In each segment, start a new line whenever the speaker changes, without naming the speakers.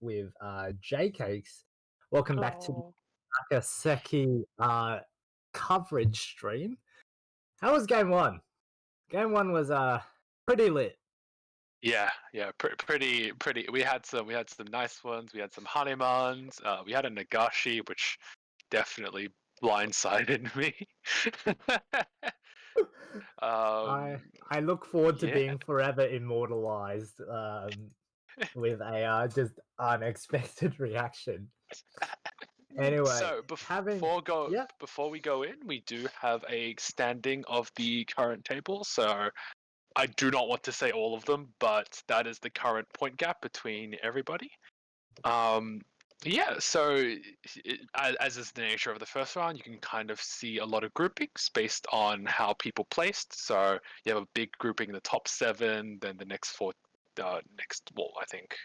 with J Cakes. Welcome back to
Oh,
the Bakaseki coverage stream. How was game one? Game one was pretty lit.
Yeah, pretty. We had some nice ones. We had some Hanemans. We had a Nagashi, which definitely blindsided me.
I look forward to being forever immortalized with a just unexpected reaction. Anyway,
so before we go in, we do have a standing of the current table. So I do not want to say all of them, but that is the current point gap between everybody. Yeah, so as is the nature of the first round, you can kind of see a lot of groupings based on how people placed. So you have a big grouping in the top 7, then the next 4, I think,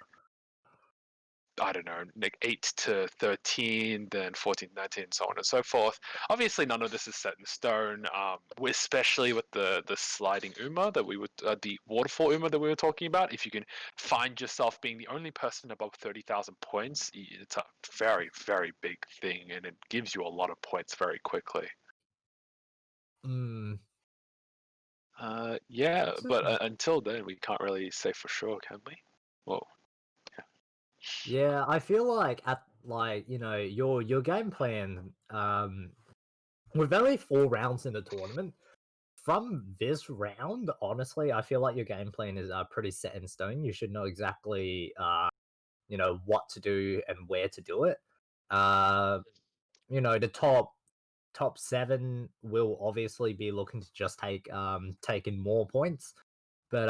I don't know, like 8 to 13, then 14, 19, so on and so forth. Obviously, none of this is set in stone, especially with the sliding Uma that the waterfall Uma that we were talking about. If you can find yourself being the only person above 30,000 points, it's a very, very big thing, and it gives you a lot of points very quickly. Yeah, but until then, we can't really say for sure, can we? Well.
Yeah, I feel like your game plan with only 4 rounds in the tournament. From this round, honestly, I feel like your game plan is pretty set in stone. You should know exactly what to do and where to do it. The top 7 will obviously be looking to just take in more points. But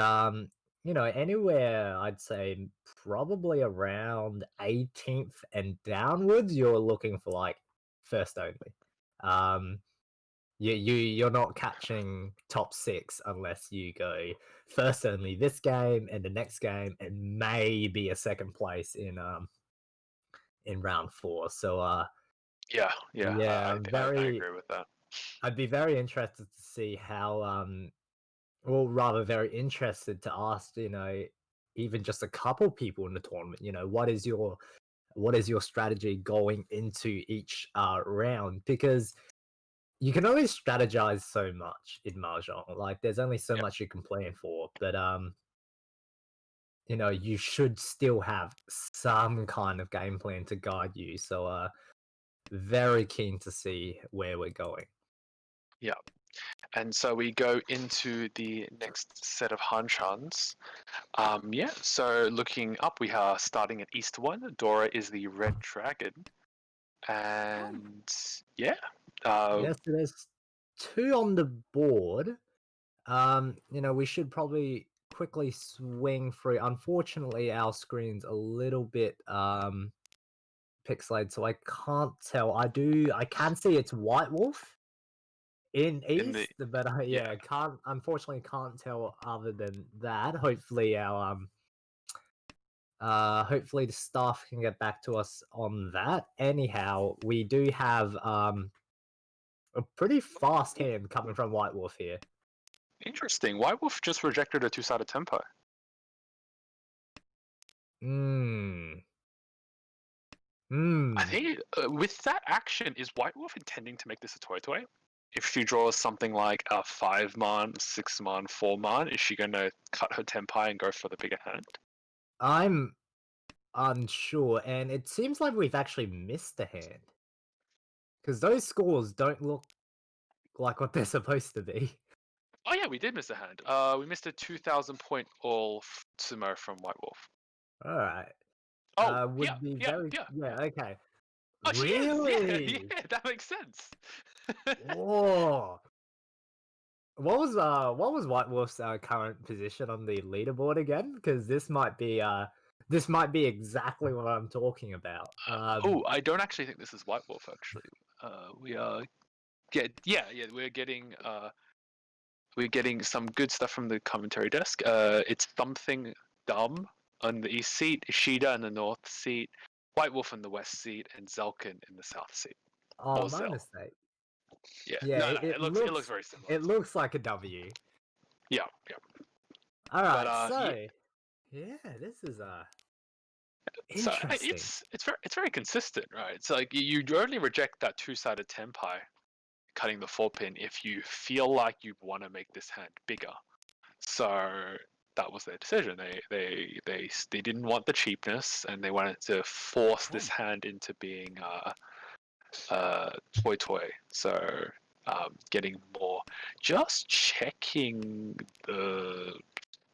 anywhere I'd say probably around 18th and downwards, you're looking for like first only. You're not catching top 6 unless you go first only this game and the next game and maybe a second place in round 4. So
Yeah,
I
agree with that.
I'd be very interested to see how well, rather very interested to ask, even just a couple people in the tournament, what is your strategy going into each round? Because you can always strategize so much in Mahjong. Like, there's only so much you can plan for, but you should still have some kind of game plan to guide you. So, very keen to see where we're going.
Yeah. And so we go into the next set of Hanchans. So looking up, we are starting at East 1. Dora is the red dragon. And
yes, there's 2 on the board. We should probably quickly swing through. Unfortunately, our screen's a little bit pixelated, so I can't tell. I can see it's White Wolf in East, but I unfortunately can't tell other than that. Hopefully hopefully the staff can get back to us on that. Anyhow, we do have a pretty fast hand coming from White Wolf here.
Interesting. White Wolf just rejected a 2-sided tempo. I think with that action, is White Wolf intending to make this a toy? If she draws something like a 5-man, 6-man, 4-man, is she going to cut her tempai and go for the bigger hand?
I'm unsure, and it seems like we've actually missed a hand. Because those scores don't look like what they're supposed to be.
Oh yeah, we did miss a hand. We missed a 2,000 point all sumo from White Wolf.
Alright.
Yeah,
okay.
Oh,
really?
Yeah, that makes sense.
Whoa. What was White Wolf's current position on the leaderboard again? Because this might be exactly what I'm talking about.
I don't actually think this is White Wolf. Actually, we're getting some good stuff from the commentary desk. It's something dumb on the east seat, Y.Ishida in the north seat, White Wolf in the west seat, and Zelkin in the south seat.
Oh, my mistake.
Yeah.
It
looks very similar.
It looks like a W.
Yeah.
Alright, so yeah, this is
So
Interesting.
it's very consistent, right? It's like you only reject that two-sided tenpai, cutting the 4 pin, if you feel like you want to make this hand bigger. So that was their decision. They didn't want the cheapness, and they wanted to force this hand into being toy toy. So getting more. Just checking the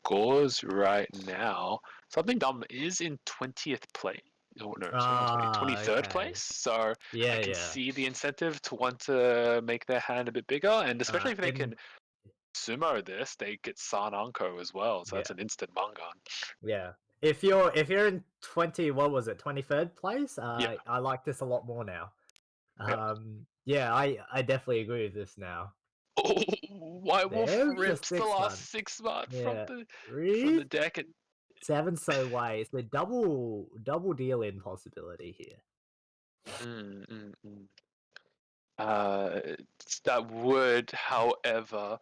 scores right now. Something dumb is in 20th place. Oh no, sorry, not 20,
Ah,
23rd
okay.
place. So I
Yeah,
can
yeah.
see the incentive to want to make their hand a bit bigger, and especially if they
In
can sumo this, they get Sananko as well. So
yeah,
that's an instant mangan.
yeah. If you're in 20, what was it, 23rd place?
Yeah.
I like this a lot more now.
Yeah.
Yeah, I definitely agree with this now.
Oh, White Wolf
There's a
rips the
six
last
one.
6 month
Yeah.
from
Read
the deck, and
seven so way. It's the double deal in possibility here.
mm, mm, mm. Uh, that would, however,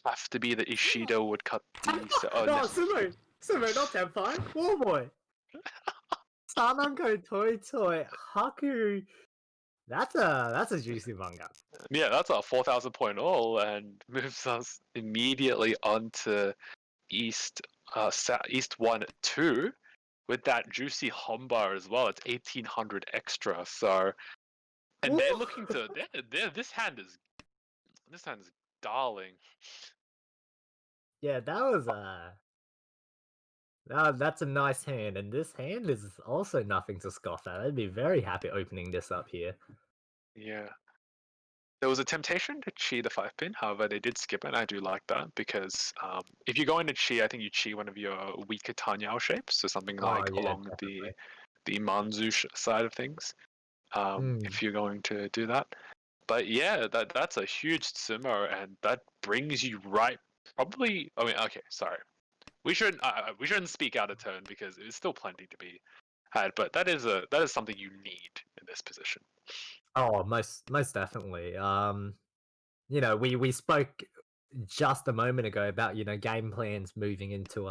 have to be that Ishida would cut the. Oh no.
No, Sumo, not Tenpai. War boy. Sananko Toy Toy Haku. That's a juicy manga.
Yeah, that's a 4,000 point all, and moves us immediately onto East East 1 2 with that juicy Humbar as well. It's 1,800 extra. So, and they're looking to this hand is darling.
Yeah, that's a nice hand, and this hand is also nothing to scoff at. I'd be very happy opening this up here.
Yeah. There was a temptation to chi the 5 pin, however, they did skip it. And I do like that because if you go into chi, I think you chi one of your weaker Tanyao shapes, so something
Oh
like
yeah,
along the
definitely.
Manzu side of things.
Mm.
If you're going to do that, but yeah, that's a huge sumo, and that brings you right. Probably, I mean, okay, sorry, we shouldn't speak out of turn because there's still plenty to be had, but that is something you need in this position.
Oh, most definitely. We spoke just a moment ago about game plans moving into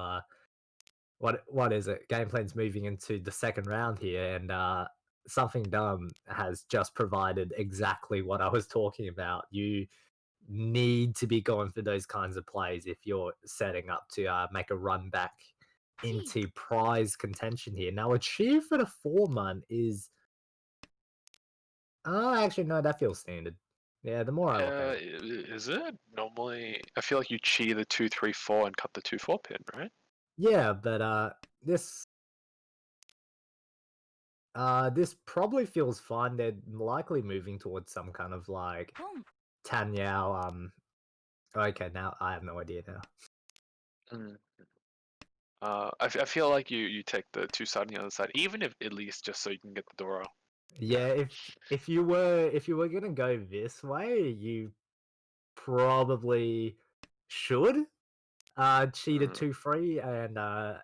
what is it? Game plans moving into the second round here, and something dumb has just provided exactly what I was talking about. You need to be going for those kinds of plays if you're setting up to make a run back into prize contention here. Now, achieve for the 4 month is actually no, that feels standard. Yeah, the more I look at it.
Is it normally? I feel like you chi the 2 3 4 and cut the 2 4 pin, right?
Yeah, but this probably feels fine. They're likely moving towards some kind of like Tanyao. Okay, now I have no idea now.
Mm. I feel like you take the two side on the other side, even if at least just so you can get the Doro.
Yeah, if you were gonna go this way, you probably should cheat a
Mm,
2-3 and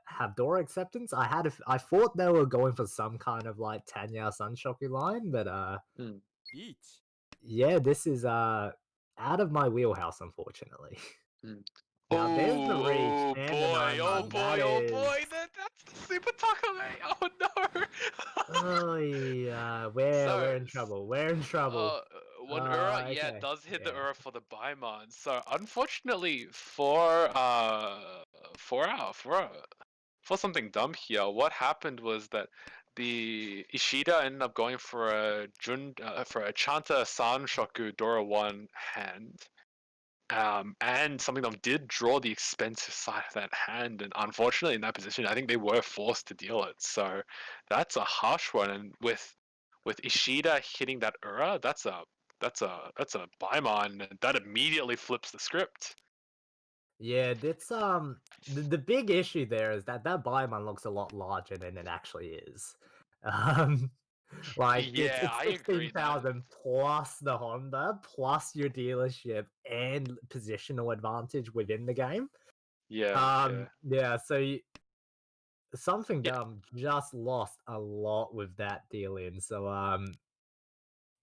have door acceptance. I thought they were going for some kind of like Tanya Sunshoku line, but
mm.
yeah, this is out of my wheelhouse, unfortunately.
Mm.
Now there's the reach
Oh
and the
boy!
9
Oh
month. That
boy! Oh
is
boy! That's the Super Takame! Oh no!
oh yeah, we're
So,
in trouble. We're in trouble.
uh, one Ura, yeah, it
Okay.
does hit the
Yeah.
Ura for the Baimon. So, unfortunately, for something dumb here, what happened was that the Ishida ended up going for a Chanta Sanshoku Dora 1 hand. And something them did draw the expensive side of that hand, and unfortunately, in that position, I think they were forced to deal it. So that's a harsh one. And with Ishida hitting that Ura, that's a Baimon, and that immediately flips the script.
Yeah, it's the big issue there is that Bioman looks a lot larger than it actually is. Um like
Yeah,
it's
I agree that.
16,000 plus the Honda plus your dealership and positional advantage within the game.
Yeah, yeah,
Yeah, so something
yeah.
dumb just lost a lot with that deal in. So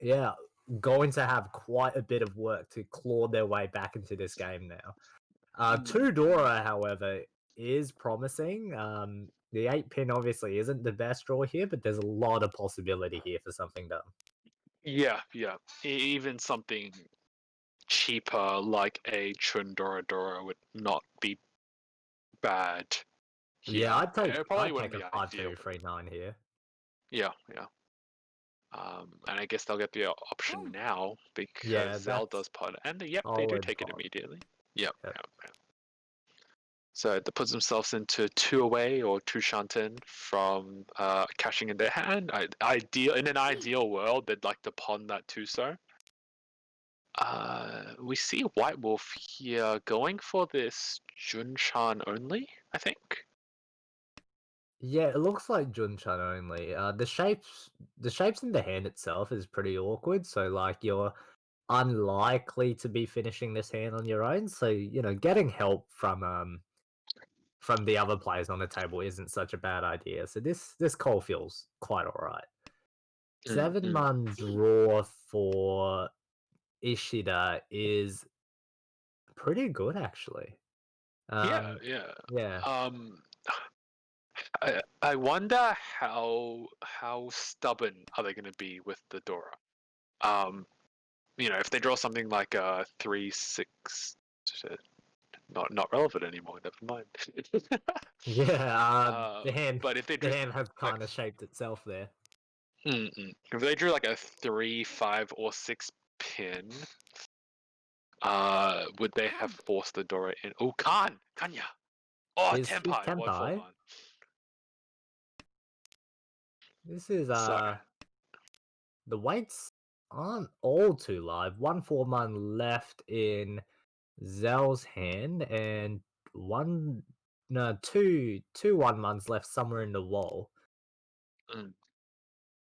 yeah, going to have quite a bit of work to claw their way back into this game now.
Mm,
Two
mm,
Dora, however, is promising. The 8 pin obviously isn't the best draw here, but there's a lot of possibility here for something dumb.
Yeah, yeah. Even something cheaper like a Chundora Dora would not be bad
Yeah,
here. It probably
I'd
wouldn't
take a
be ideal, but
5-2-3-9 here.
yeah, yeah. And I guess they'll get the option now because
Yeah,
Zell
that's
does pot, and yep, they do
solid
take it
pot.
immediately. Yep,
Yep.
yep, yep. So that puts themselves into 2 away or 2 shanten from cashing in their hand. In an ideal world, they'd like to pawn that 2-so. We see White Wolf here going for this Junshan only, I think.
Yeah, it looks like Junchan only. The shapes in the hand itself is pretty awkward. So like you're unlikely to be finishing this hand on your own. So getting help from the other players on the table isn't such a bad idea. So this call feels quite alright.
Mm,
7-man draw for Ishida is pretty good actually.
Yeah,
Um,
yeah.
yeah.
Um, I wonder how stubborn are they going to be with the Dora. Um, if they draw something like a 3-6, not relevant anymore. Never mind.
Yeah, the hand
But if they
the
drew
hand has
like,
kind of shaped itself there.
if they drew like a 3, 5, or 6 pin, would they have forced the Dora in? Oh, Kanya. Oh,
Is
Tenpai, one full
Tenpai?
man.
This is
Sorry.
the weights aren't all too live. 1 4-man left in Zell's hand, and one no two 1-mans left somewhere in the wall.
Mm.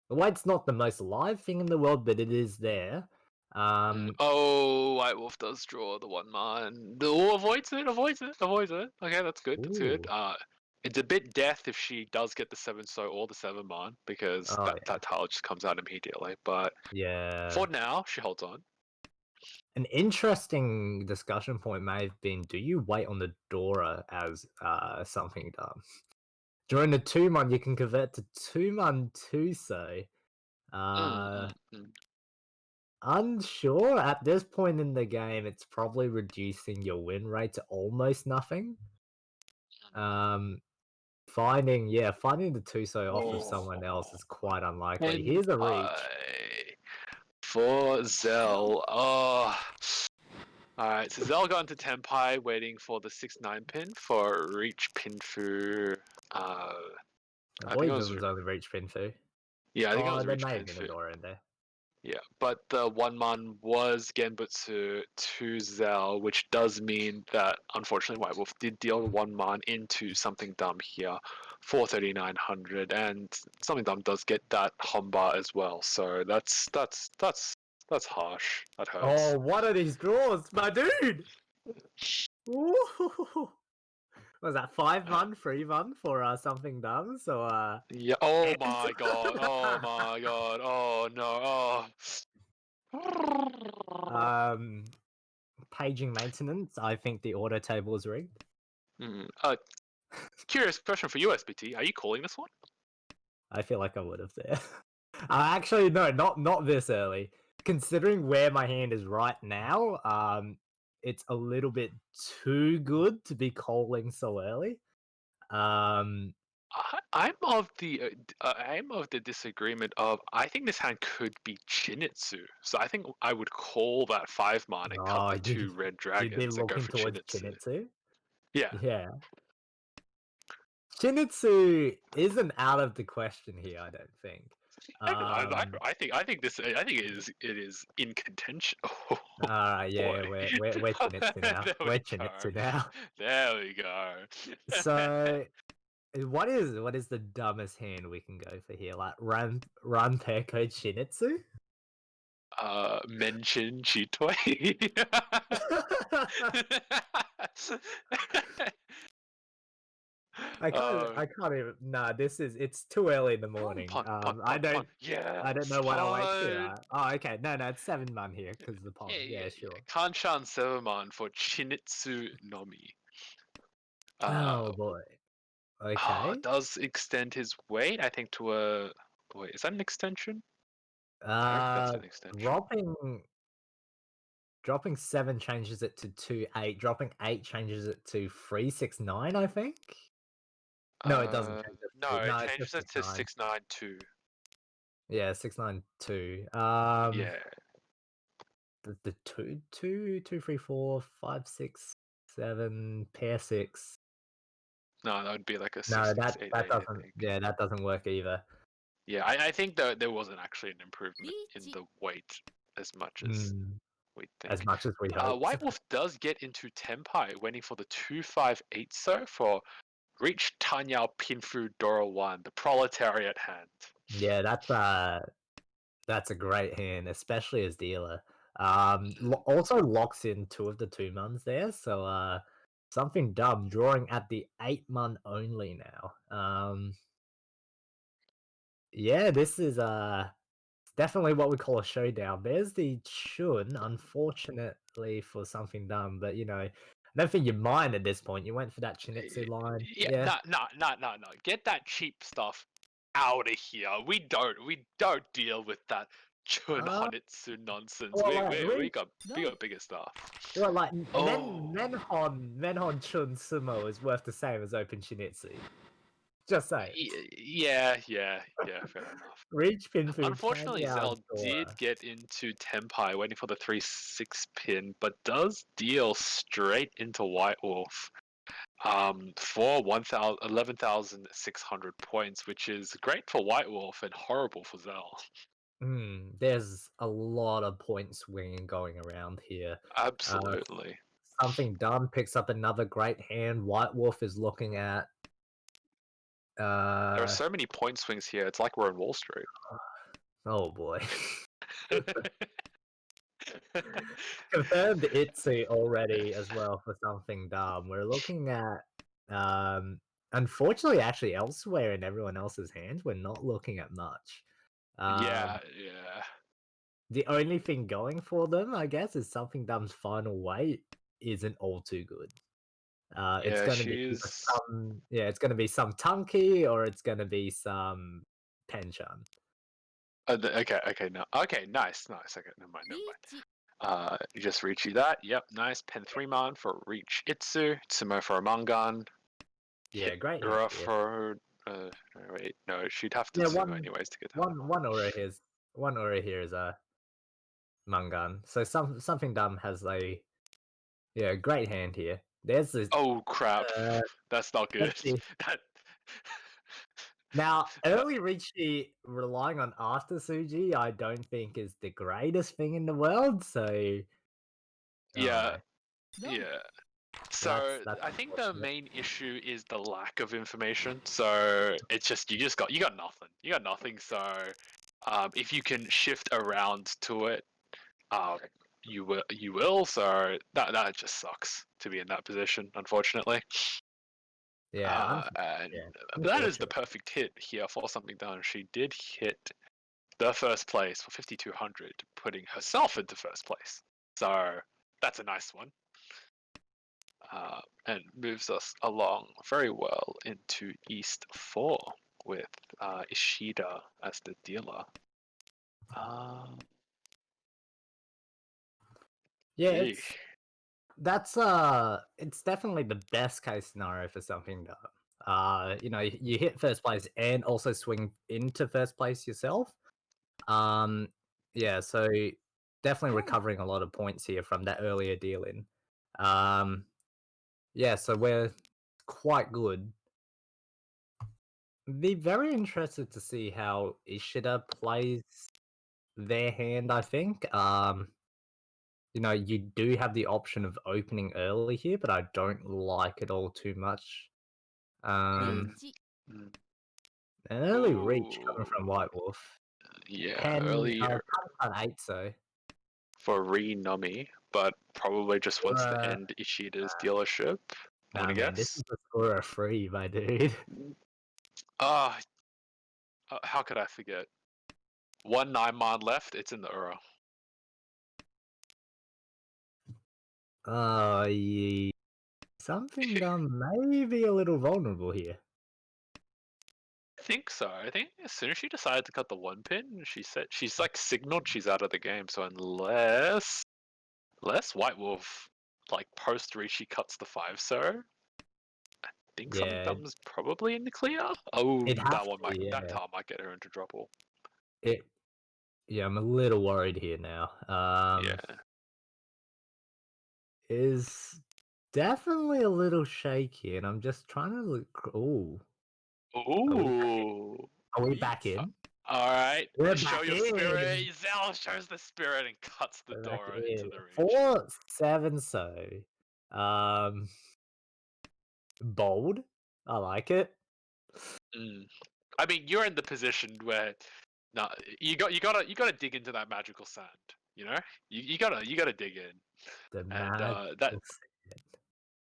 The weight's not the most live thing in the world, but it is there.
Oh, White Wolf does draw the 1 man. Oh, avoids it, avoids it, avoids it. Okay, that's good. That's good.
Ooh.
It's a bit death if she does get the 7-so or the 7-man because
Oh
that
yeah.
tile just comes out immediately. But
Yeah.
for now, she holds on.
An interesting discussion point may have been: do you wait on the Dora as something dumb? During the 2-man, you can convert to 2-man 2-so.
Mm,
Uh,
mm, mm.
Unsure. At this point in the game, it's probably reducing your win rate to almost nothing. Um, finding the 2-so off of someone else
Oh,
is quite unlikely.
and
Here's a reach.
for Zell. Oh. Alright, so Zell got into Tenpai waiting for the 6-9 pin for Reach Pinfu.
I
I think it
believe it
was.
was only reach pin too.
Yeah, I think it
Oh,
was
there
Reach
may have been a
Pinfu.
Dora in there.
Yeah, but the 1-man was Genbutsu to Zell, which does mean that unfortunately White Wolf did deal 1-man into something dumb here for 3900, and something dumb does get that Homba as well. So that's harsh. That hurts.
Oh, what are these draws, my dude? Ooh. Was that 5-man, 3-man for something dumb? So
Yeah. Oh
hands.
my god. Oh my god. Oh no. Oh.
um, Paging maintenance. I think the auto table is rigged.
Curious question for you, SBT. Are you calling this one?
I feel like I would have there. Actually, no, not this early. Considering where my hand is right now, it's a little bit too good to be calling so early. Um,
I'm of the disagreement of I think this hand could be Chinitsu. So I think I would call that 5-man and cut
oh,
the 2 red
you'd be
dragons and go
looking
for
towards
Chinitsu.
Chinitsu.
Yeah.
Yeah, Chinitsu isn't out of the question here. I don't think. Um,
I think it is in contention. Oh
yeah,
boy.
we're Chinitsu now.
There
We're
we go.
Chinitsu now.
There we go.
So what is the dumbest hand we can go for here? Like run Peko Chinitsu?
Mention Chitoi. uh,
I can't even. Nah, it's too early in the morning.
pun.
I don't
Yes,
know what awaits here.
pun.
Oh, okay. No, it's 7-man here because the pond.
Yeah.
Yeah, sure.
Kanchan Seven for Chinitsu Nomi. Uh,
Oh boy. Okay.
Does extend his weight, I think, to a. Wait, is that an extension? I hope that's
Uh,
an extension.
dropping 7 changes it to 2-8, dropping 8 changes it to 369, I think? No, it doesn't change it
No,
to
it
no, it's
changes
just
it to
69.
692.
Yeah, 692.
Yeah,
The 2, 3, 4, 5, 6, 7, pair 6.
no, that would be like a
No, that
6688, I
doesn't
think.
yeah, that doesn't work either.
Yeah, I think that there wasn't actually an improvement in the weight as much as
Mm,
we
as
think.
much as we hoped.
White Wolf does get into Tenpai, waiting for the 258 so for Reach Tanyao Pinfu Dora 1, the proletariat hand.
Yeah, that's a great hand, especially as dealer. Also locks in 2 of the 2 mons there, so, something dumb, drawing at the 8-mon only now. Yeah, this is, definitely what we call a showdown. There's the Chun, unfortunately for something dumb, but, I don't think you mind at this point. You went for that Chinitsu line.
Yeah,
Yeah.
no. Get that cheap stuff out of here. We don't deal with that Chun
Uh,
Honitsu nonsense.
well,
We
like,
we we
reach
got we got bigger stuff.
well, like,
Oh,
Menhon Chun Sumo is worth the same as Open Chinitsu. Just saying.
yeah. Fair enough.
Reach Pinfu,
Unfortunately,
Tanya
Zell did
Dora.
get into Tenpai, waiting for the 3-6 pin, but does deal straight into White Wolf. For 11,600 points, which is great for White Wolf and horrible for Zell.
There's a lot of point swinging going around here. Uh,
Absolutely.
something dumb picks up another great hand. White Wolf is looking at,
There are
uh,
so many point swings here. It's like we're on Wall Street.
oh boy. Confirmed Itzy already as well for something dumb. We're looking at, unfortunately, actually elsewhere in everyone else's hands, we're not looking at much. Um,
Yeah.
the only thing going for them, I guess, is something dumb's final weight isn't all too good. It's
Yeah,
gonna be either
she's.
it's gonna be some Tunky or it's gonna be some Penchan.
Okay, no. Okay, nice. Okay, never mind. You just reach you that. Yep, nice. Pen 3 man for reach Itsu. Tsumo for a Mangan. Hit
Yeah, great hand
Ura
here.
for. Wait, no, she'd have to
Yeah,
Tsumo anyways to get that.
one aura here is a Mangan. So something dumb has a great hand here. There's this
Oh crap,
uh
that's not good.
let's see.
that,
Now,
that,
early Richie relying on after Suji, I don't think is the greatest thing in the world, so
yeah,
oh,
yeah.
that's
So
that's
I think the
unfortunate.
main issue is the lack of information. So it's just you got nothing. You got nothing. So if you can shift around to it, um, you will. So that just sucks to be in that position, unfortunately.
Yeah,
And
yeah,
but that is the
unfortunate.
perfect hit here for something done. She did hit the first place for 5,200, putting herself into first place. So that's a nice one. And moves us along very well into East 4 with Ishida as the dealer. Um,
Yeah,
eesh.
it's definitely the best case scenario for something that you hit first place and also swing into first place yourself. Um, yeah, so definitely recovering a lot of points here from that earlier deal in. Um, yeah, so we're quite good. Be very interested to see how Ishida plays their hand, I think. You do have the option of opening early here, but I don't like it all too much. Um,
Mm, mm.
an early reach coming from
Ooh,
White Wolf.
yeah,
10,
earlier
an 8, so.
for Re-Nami, but probably just wants to
Uh,
end Ishida's dealership. I'm
nah,
gonna
man, this
guess.
is a score of free, my dude.
Ah, how could I forget? One 9 man left. It's in the Ura.
Oh, yeah. Something done may be a little vulnerable here.
think so. I think as soon as she decided to cut the one pin, she said she's like signaled she's out of the game. So unless White Wolf like post reach she cuts the 5, I think something
Yeah,
dumb's probably in the clear. Oh,
it'd have to,
that
yeah.
tile might get her into trouble.
It Yeah, I'm a little worried here now.
Yeah.
Is definitely a little shaky, and I'm just trying to look. Oh, are we back in?
Ooh.
Are we back in?
All right.
We're
Show
back
your spirit.
in.
Zell shows the spirit and cuts the
We're back
door into
in.
the reach.
4-7, so um, bold. I like it.
Mm. I mean, you're in the position where no, you gotta dig into that magical sand. You know, you gotta dig in,
The
and
magical
that
sand.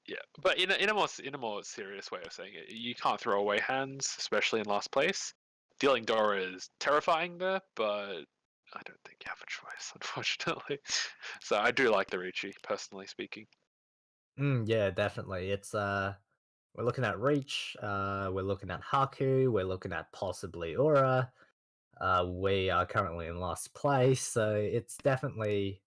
yeah. But in a more serious way of saying it, you can't throw away hands, especially in last place. Dealing Dora is terrifying there, but I don't think you have a choice, unfortunately. So I do like the Ricci, personally speaking.
Yeah, definitely. We're looking at Reach. We're looking at Haku. We're looking at possibly Aura. We are currently in last place, so it's definitely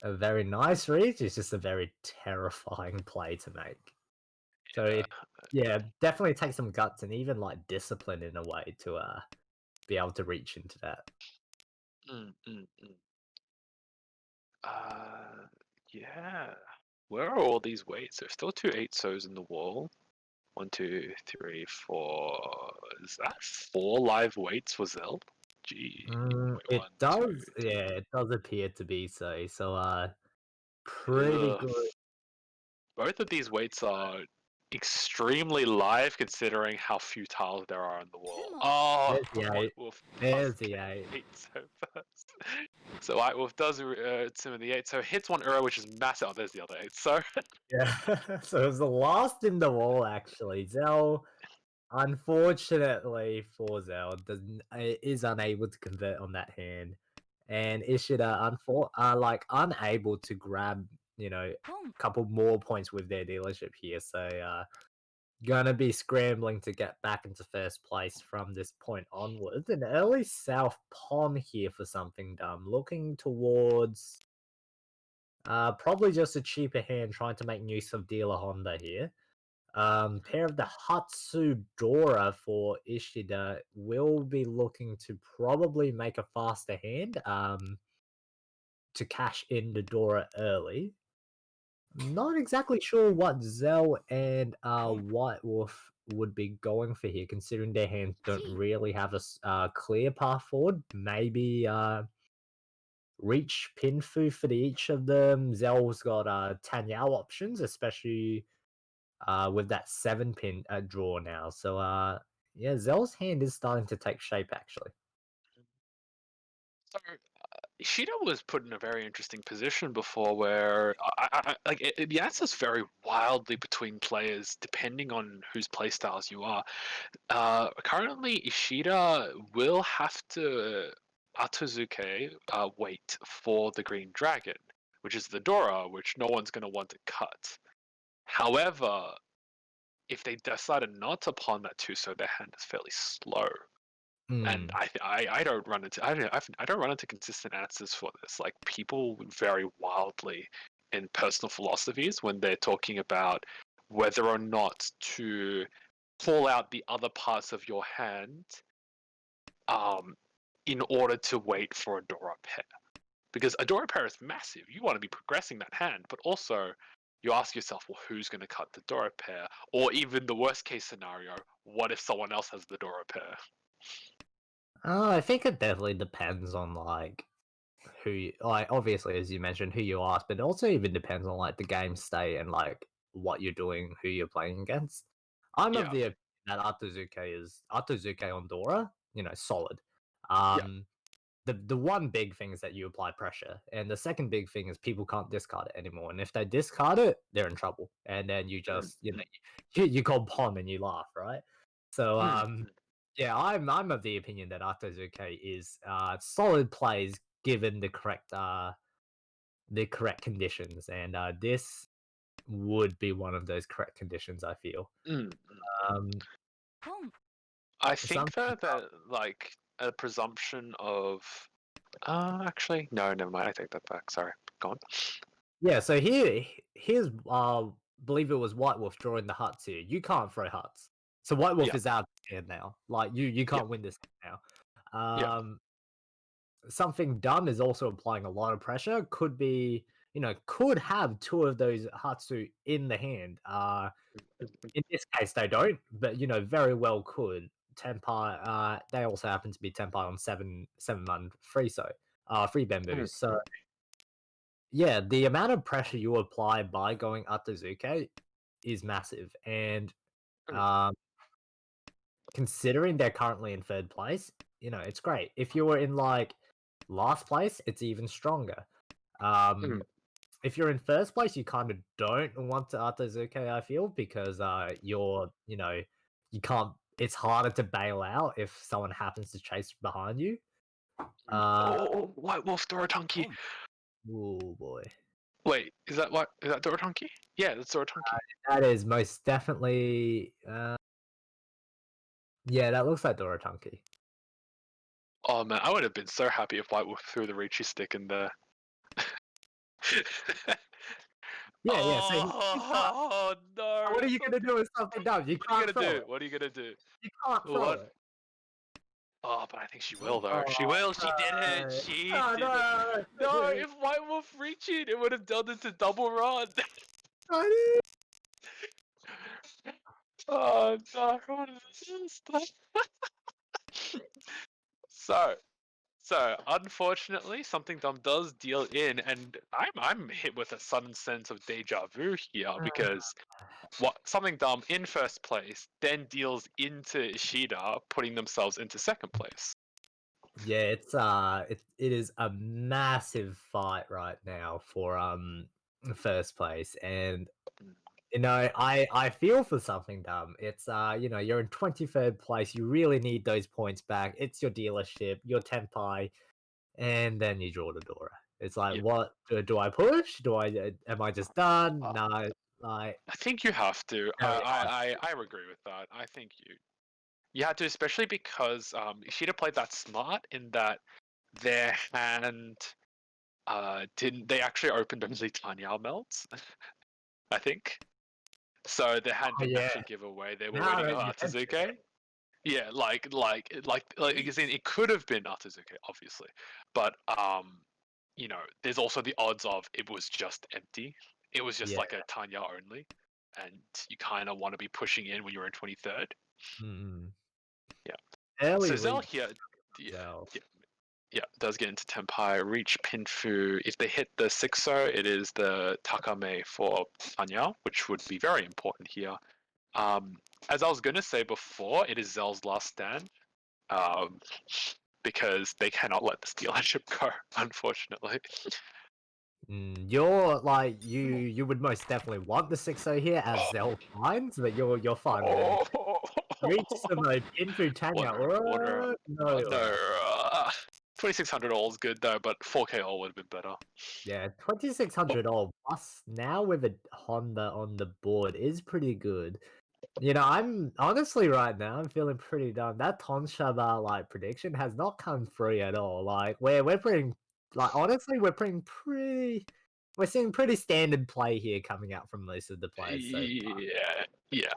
a very nice reach. It's just a very terrifying play to make. So
Yeah.
yeah, definitely takes some guts and even like discipline in a way to be able to reach into that.
Mm, mm, mm. Uh, yeah. Where are all these weights? There's still two 8-sos in the wall. 1, 2, 3, 4. Is that 4 live weights for Zell? Gee. Wait,
It
one, two,
does, yeah,
three.
it does appear to be so. So pretty
Ugh.
good.
Both of these weights are extremely live considering how few tiles there are on the wall. Oh,
There's the
White
eight.
Wolf does
There's the
get
eight.
the 8-so first. So White Wolf does some of the 8-so, hits one arrow, which is massive. Oh, there's the other 8-so.
Yeah. So it was the last in the wall actually. Zell, unfortunately for Zell, is unable to convert on that hand. And Ishida like unable to grab, a couple more points with their dealership here. So gonna be scrambling to get back into first place from this point onwards. An early South Pon here for something dumb. Looking towards probably just a cheaper hand trying to make use of dealer Honda here. Pair of the Hatsu Dora for Ishida will be looking to probably make a faster hand to cash in the Dora early. Not exactly sure what Zell and White Wolf would be going for here, considering their hands don't really have a clear path forward. Maybe reach Pinfu for each of them. Zell's got Tanyao options, especially with that 7 pin draw now. So yeah, Zell's hand is starting to take shape actually.
So Ishida was put in a very interesting position before where the answers vary wildly between players depending on whose playstyles you are. Currently, Ishida will have to Atozuke wait for the Green Dragon, which is the Dora, which no one's going to want to cut. However, if they decided not to pawn that too, so their hand is fairly slow. And
Hmm.
I don't run into I don't run into consistent answers for this. Like people vary wildly in personal philosophies when they're talking about whether or not to call out the other parts of your hand um, in order to wait for a Dora pair. Because a Dora pair is massive. You want to be progressing that hand, but also you ask yourself, well, who's going to cut the Dora pair? Or even the worst case scenario, what if someone else has the Dora pair?
I think it definitely depends on like who you, like obviously as you mentioned who you ask, but it also even depends on like the game state and like what you're doing, who you're playing against. I'm of
Yeah,
the opinion that Atozuke on Dora, solid.
yeah.
Um the one big thing is that you apply pressure, and the second big thing is people can't discard it anymore. And if they discard it, they're in trouble. And then you
Mm,
just
mm,
you call pon and you laugh, right? So
mm, mm.
yeah, I'm of the opinion that Atozuke is solid plays given the correct conditions, and this would be one of those correct conditions. I feel.
Mm.
Um,
I
Something
think that like a presumption of actually no, never mind. I take that back. Sorry, go on.
Yeah, so here's believe it was White Wolf drawing the huts here. You can't throw huts. So White Wolf
Yeah,
is out of hand now. Like you
yeah,
can't win this now.
yeah.
Something dumb is also applying a lot of pressure. Could be, could have two of those Hatsu in the hand. In this case they don't, but very well could. Tenpai, they also happen to be Tenpai on seven man free
Mm,
bamboos. So yeah, the amount of pressure you apply by going Atazuke is massive, and
mm,
um, considering they're currently in third place, it's great. If you were in like last place, it's even stronger. Um,
mm,
if you're in first place, you kind of don't want to Atazuke, I feel, because you can't. It's harder to bail out if someone happens to chase behind you.
mm.
Uh,
Oh, White Wolf Dorotonki.
oh boy,
Wait, is that what? Is that Dorotonki? Yeah, that's Dorotonki.
that is most definitely. Yeah, that looks like Dorotanki.
Oh man, I would have been so happy if White Wolf threw the Reachy stick in there.
Yeah, yeah. So you can't.
Oh no!
What are you gonna
Something.
do with something dumb? You
What are you
can't
gonna
throw
do?
it.
What are you gonna do?
You can't throw
What?
it.
Oh, but I think she will though. She
Oh
will. She did it.
no!
She
Oh
did it. No,
no!
if White Wolf reached it, it would have done it to double run.
I
Oh no! What is this? So, unfortunately, something dumb does deal in, and I'm hit with a sudden sense of deja vu here because what something dumb in first place then deals into Ishida, putting themselves into second place.
Yeah, it is a massive fight right now for first place, and I feel for something dumb. It's you're in 23rd place. You really need those points back. It's your dealership, your tenpai, and then you draw the Dora. It's like,
Yeah,
what do I push? Do I am I just done?
uh,
No, like
I think you have to.
very hard.
I agree with that. I think you had to, especially because Ishida played that smart in that their hand didn't they actually opened only Tanya melts, I think. So their hand
Oh
didn't
yeah,
actually give away. They were
now
waiting
that
on
you mention it,
Artizuke. Yeah, as in, it could have been Artizuke, obviously, but there's also the odds of it was just empty. It was just
yeah.
like a Tanya only, and you kind of want to be pushing in when you're in 23rd.
Mm.
Yeah. So
Early
Zell
lead
here, yeah,
Zell.
yeah, yeah, does get into Tenpai, reach Pinfu. If they hit the 6-0, it is the Takame for Tanya, which would be very important here. Um, as I was going to say before, it is Zell's last stand, um, because they cannot let this dealership go, unfortunately.
You're like you would most definitely want the 6-0 here as Zell finds, but you're fine with anything.
Oh,
Reach the mode in through Tanya.
water. No,
No.
2600 all is good though, but 4K all would have been better.
Yeah, 2600 all plus now with a Honda on the board is pretty good. I'm honestly right now, I'm feeling pretty dumb. That Tonshaba like prediction has not come through at all. Like we're putting like honestly we're seeing pretty standard play here coming out from most of the players so far.
Yeah, yeah.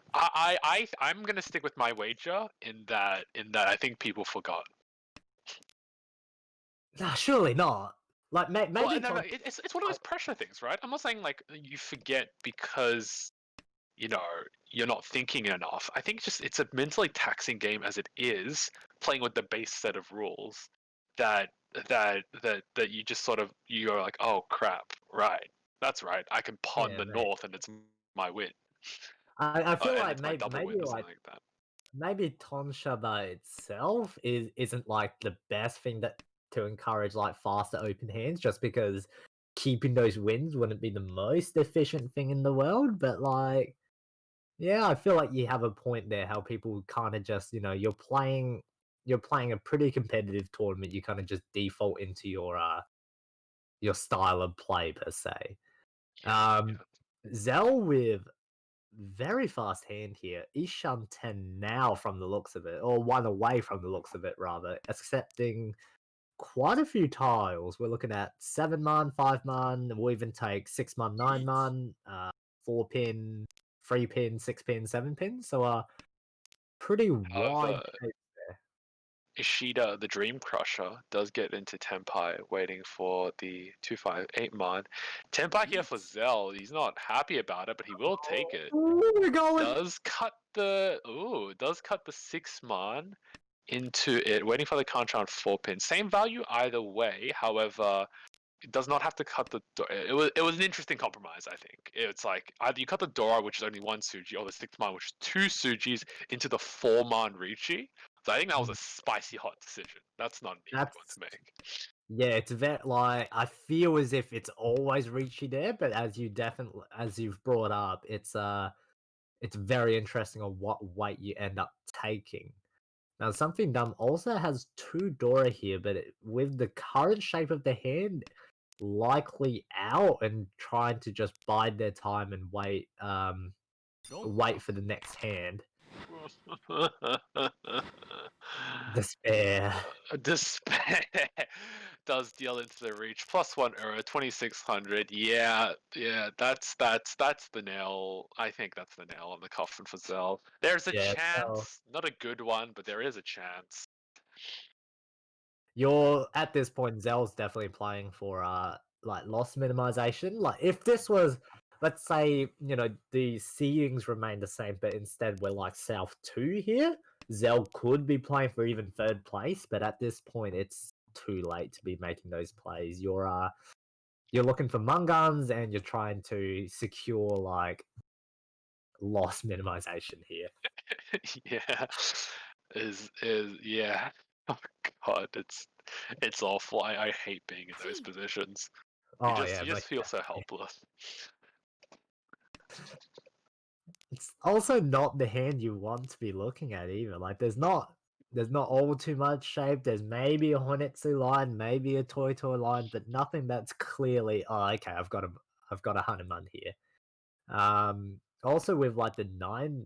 I'm gonna stick with my wager in that I think people forgot.
Nah, surely not. Like
Well,
maybe
no, no,
Ton
it's one of those pressure things, right? I'm not saying like you forget because you know you're not thinking enough. I think it's a mentally taxing game as it is, playing with the base set of rules that that you just sort of you're like, oh crap, right, that's right. I can pawn
yeah,
the
mate.
north and it's my win,
I feel
and
like
it's my double
maybe
win or
like
something like that.
maybe Tonshaba itself isn't like the best thing that to encourage like faster open hands just because keeping those wins wouldn't be the most efficient thing in the world, but like yeah, I feel like you have a point there how people kind of just, you're playing a pretty competitive tournament, you kind of just default into your style of play per se.
Yeah,
Um
yeah.
Zell with very fast hand here. Ishan 10 now from the looks of it, or one away from the looks of it, rather, accepting quite a few tiles. We're looking at 7 man, 5 man, we'll even take 6 man, 9 man, 4 pin, 3 pin, 6 pin, 7 pin. So, pretty wide
However,
shape.
Ishida, the Dream Crusher, does get into Tenpai, waiting for the 258 mon. Tenpai here for Zell. He's not happy about it, but he will take it.
Oh, we're going.
Does cut the 6 mon into it, waiting for the counter on 4 pin. Same value either way. However, it does not have to cut the door. It was an interesting compromise, I think. It's like either you cut the Dora, which is only one Suji, or the 6 man, which is two Sujis, into the 4 man Richi. So I think that was a spicy hot decision. That's not an easy one
That's
to make.
Yeah, it's very like I feel as if it's always reachy there, but as you've brought up, it's very interesting on what weight you end up taking. Now, something dumb also has two Dora here, but with the current shape of the hand, likely out and trying to just bide their time and wait for the next hand. Despair.
Despair does deal into the reach. +1 error, 2600. Yeah, yeah, that's the nail. I think that's the nail on the coffin for Zell. There's a
Yeah, so
chance, not a good one, but there is a chance.
you're at this point, Zell's definitely playing for like loss minimization. Like if this was, let's say, the seedings remain the same, but instead we're like South 2 here, Zell could be playing for even third place, but at this point it's too late to be making those plays. You're looking for Mungans and you're trying to secure like loss minimization here.
Yeah, is yeah. Oh God, it's awful. I hate being in those positions. You
Oh
just
yeah,
you
most
just feel so
definitely.
helpless.
It's also not the hand you want to be looking at either. Like there's not all too much shape. There's maybe a Honetsu line, maybe a Toy line, but nothing that's clearly, oh, okay, I've got a Hanuman here. Also with like the nine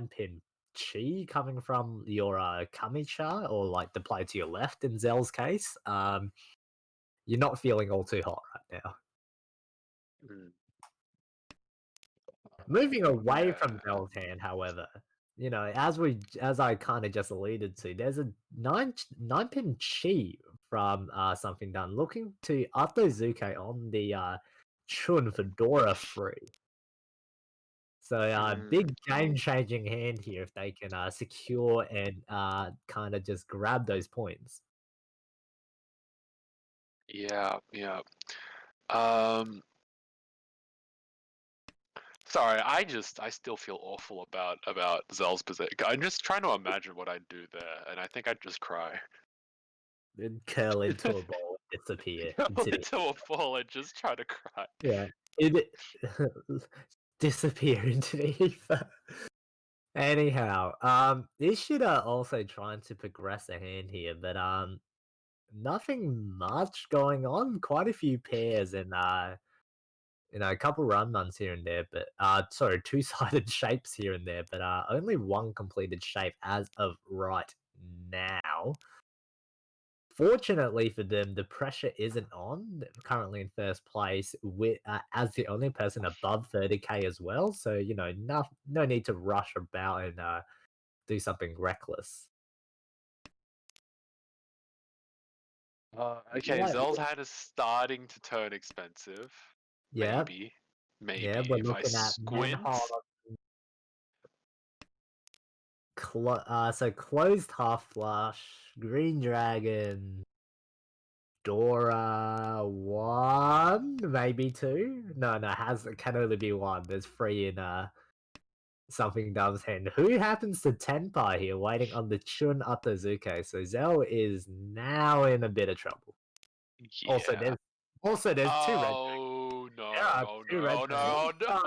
pin chi coming from your Kamicha, or like the player to your left in Zell's case, you're not feeling all too hot right now.
Mm.
Moving away
Yeah.
from Zell's hand, however, as I kind of just alluded to, there's a nine pin chi from something done, looking to Atozuke on the Chun Fedora free. So
Mm.
big game changing hand here if they can secure and kind of just grab those points.
Yeah, yeah. Um, Sorry, I still feel awful about Zell's position. I'm just trying to imagine what I'd do there, and I think I'd just cry.
Then curl into a ball and disappear
Go
into the
into a fall and just try to cry.
yeah. It disappear into the ether. Anyhow, Ishida also trying to progress a hand here, but nothing much going on. Quite a few pairs and a couple run runs here and there, but sorry, two-sided shapes here and there, but only one completed shape as of right now. Fortunately for them, the pressure isn't on. They're currently in first place with as the only person above 30k as well. So no need to rush about and do something reckless.
Okay,
Right.
Zell's hand is starting to turn expensive.
Yeah,
Maybe,
yeah,
maybe
we're
if I
looking at Manhole.
squint.
So closed half flush, Green Dragon, Dora one, maybe two. No, has can only be one. There's three in something Dumb's hand. Who happens to Tenpai here, waiting on the Chun Atazuke? So Zell is now in a bit of trouble. Also,
Yeah.
there's two red.
Oh
There
no!
are
Oh
two red
no!
dragons.
No! No!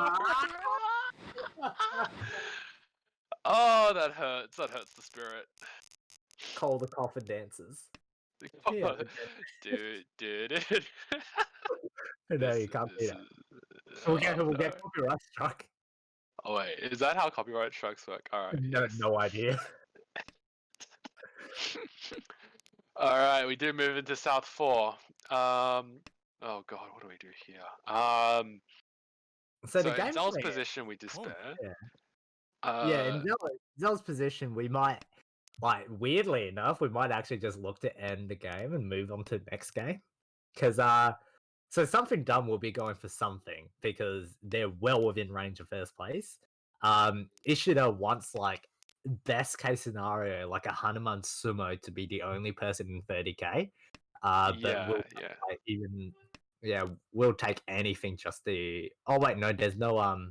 Ah!
Oh, that hurts. That hurts the spirit.
Call the coffin dancers. Yeah, but
Dude.
no,
This
you can't do
this
that.
is
We'll get
oh
we'll
no.
get copyright struck.
Oh wait, is that how copyright strikes work? All right,
No,
yes.
no idea.
All right, we do move into South 4. Oh god, what do we do here?
So the
So in
game's
Zell's
gonna get
position, we
cool.
despair.
Yeah, yeah. In
Uh,
Zell's position, we might, like, weirdly enough, we might actually just look to end the game and move on to the next game. Because so something dumb will be going for something because they're well within range of first place. Ishida wants, like, best case scenario, like a Hanuman Sumo to be the only person in 30k. But
yeah,
we'll
yeah.
like, even yeah, we'll take anything just the. Oh wait, no,
There's no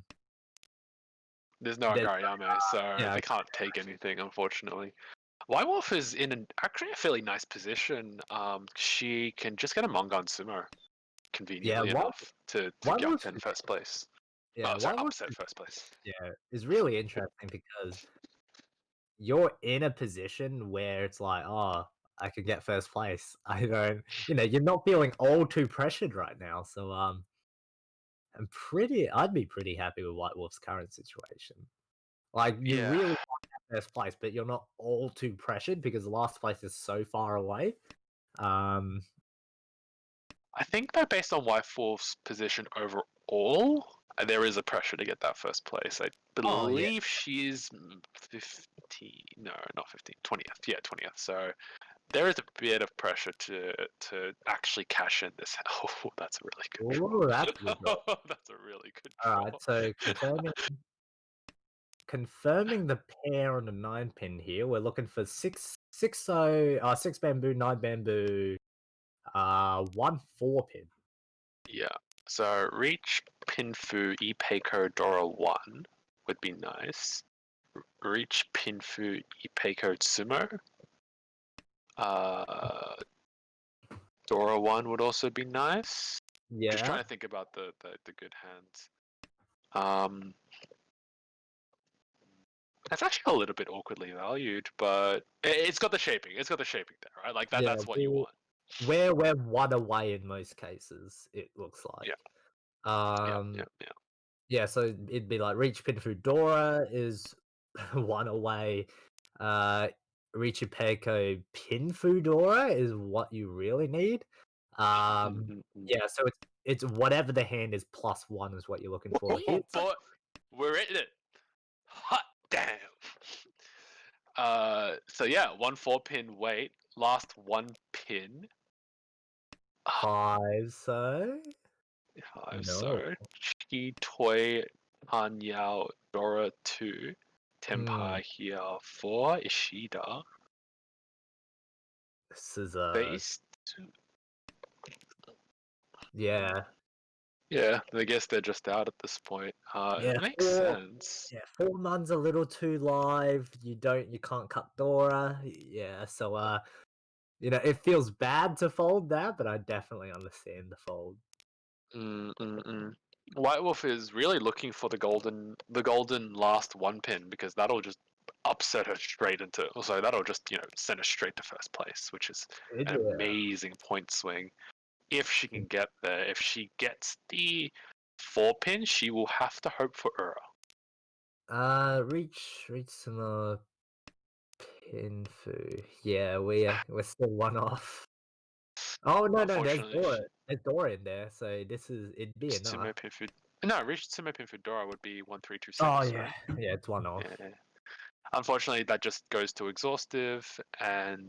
there's
Agariyame, so
yeah,
they can't take anything, unfortunately. White Wolf is in actually a fairly nice position. She can just get a Mongon Sumo,
yeah.
conveniently enough, to
One
get
was
up in first place.
yeah,
Oh, sorry,
one was
upset first place.
yeah is really interesting because you're in a position where it's like, oh, I could get first place. I don't, you're not feeling all too pressured right now. So I'd be pretty happy with White Wolf's current situation. Like you
Yeah,
really want that first place, but you're not all too pressured because last place is so far away. Um,
I think that based on White Wolf's position overall, there is a pressure to get that first place. I
oh yeah,
believe she's 15. No, not 15. 20th. Yeah, 20th. So there is a bit of pressure to actually cash in this. Oh, that's a really good
ooh, that's a good draw.
draw. That's a really good
All
draw.
right, so confirming the pair on the 9 pin here. We're looking for six bamboo, 9 bamboo, 1 4 pin.
Yeah. So reach Pinfu Ipeiko Dora 1 would be nice. Reach Pinfu Ipeiko Tsumo. Uh, Dora 1 would also be nice. Just trying
Yeah,
to think about the good hands. Um, that's actually a little bit awkwardly valued, but it's got the shaping. It's got the shaping there, right? Like that.
yeah.
That's what you want.
We're one away in most cases. It looks like.
Yeah, yeah,
Um,
yeah, yeah.
yeah. So it'd be like reach pin Fudora is one away. Uh, Reach Peko pin Fudora is what you really need.
Mm,
Um,
mm, mm.
yeah. So it's whatever the hand is +1 is what you're looking for here.
Oh, but we're in it. Hot damn. So yeah, 1 4 pin weight, last 1 pin.
Five. So no.
So Chi Toy Hanyao Dora 2,
Hmm.
Tenpai here for Ishida.
This is
Based.
yeah.
Yeah, I guess they're just out at this point.
Yeah,
It makes sense.
4 months a little too live. You can't cut Dora. Yeah, so it feels bad to fold that, but I definitely understand the fold.
Mm, mm, mm. White Wolf is really looking for the golden last 1 pin because that'll just upset her straight into. Also, that'll just send her straight to first place, which is an
Yeah.
amazing point swing. If she can get there, if she gets the 4 pin, she will have to hope for Ura.
Reach some pin fu. Yeah, we're still one off. Oh no, there's
Unfortunately,
Dora. There's Dora in there, so it'd be enough.
Tsume pin for no, reach Tsume pin for Dora would be 1326,
Oh yeah,
right?
yeah, it's one off.
Yeah. Unfortunately, that just goes to exhaustive, and